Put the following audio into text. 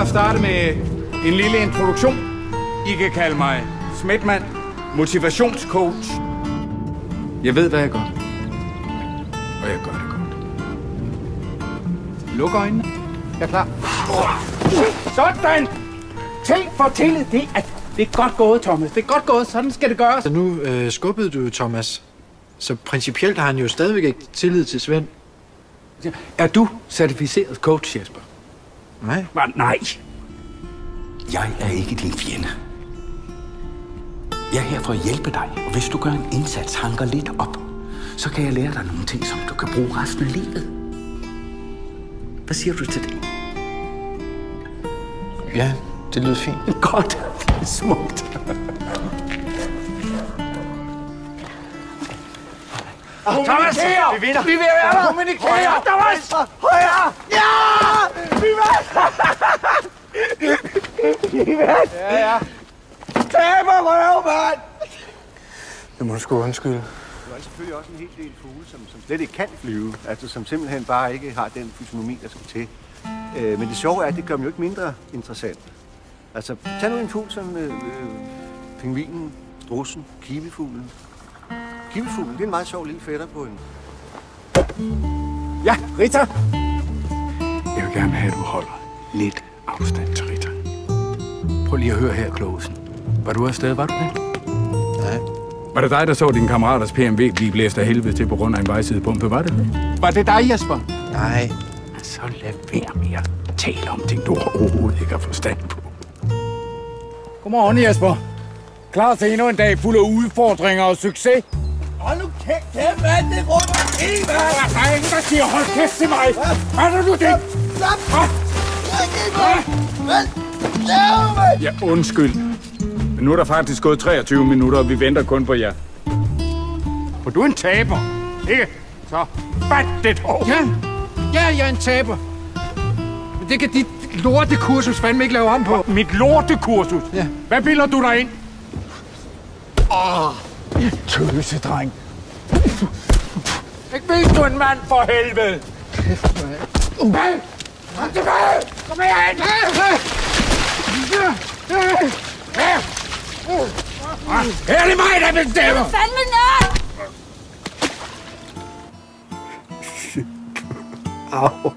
bare starte med en lille introduktion. I kan kalde mig Smetman, motivationscoach. Jeg ved, hvad jeg gør. Og jeg gør det godt. Luk øjnene. Jeg er klar. Sådan! Til for tillid. Det er godt gået, Thomas. Det er godt gået. Sådan skal det gøres. Så nu skubbede du Thomas. Så principielt har han jo stadigvæk ikke tillid til Svend. Er du certificeret coach, Jesper? Nej. Nej. Jeg er ikke din fjende. Jeg er her for at hjælpe dig, og hvis du gør en indsats, hanker lidt op, så kan jeg lære dig nogle ting, som du kan bruge resten af livet. Hvad siger du til det? Ja, det lyder fint. Godt. Det er smukt. Thomas! Vi vinder! Vi vinder! Kommunikere! Thomas! Højre! Ja! Vi vandt! Ja. Taber røv, mand! Det må du sgu undskylde. Der er selvfølgelig også en hel del fugle, som slet ikke kan flyve. Altså som simpelthen bare ikke har den fysionomi, der skal til. Men det sjove er, at det gør dem jo ikke mindre interessant. Altså, tag nu en fugl som pingvinen, strudsen, kiwifuglen. Kiwifuglen, det er en meget sjov lille fætter på en. Ja, Rita! Jeg vil gerne have, at du holder lidt afstand til Rita. Prøv lige at høre her, Klogsen. Var du afsted, var du det? Nej. Var det dig, der så din kammeraters PMV blive blæst af helvede til på grund af en vejsidepumpe? Var det det? Var det dig, Jesper? Nej. Så lad være med at tale om ting, du overhovedet ikke har forstand på. Godmorgen, Jesper. Klar til endnu en dag fuld af udfordringer og succes? Hold nu kæft, mand! Det råber helt, mand! Der er ingen, der siger, hold kæft til mig! Hvad er du det? Slap! Hvad? Ja, undskyld. Men nu er der faktisk gået 23 minutter, og vi venter kun på jer. For du er en taber, ikke? Så fat det hår. Ja, jeg er en taber. Men det kan dit lortekursus fandme ikke lave om på. Mit lortekursus? Ja. Hvad bilder du dig ind? Tøsedreng. Ikke vis du en mand for helvede! Kom tilbage! Kom herhen! Her er det mig, der bestemmer! Fandme nej! Au.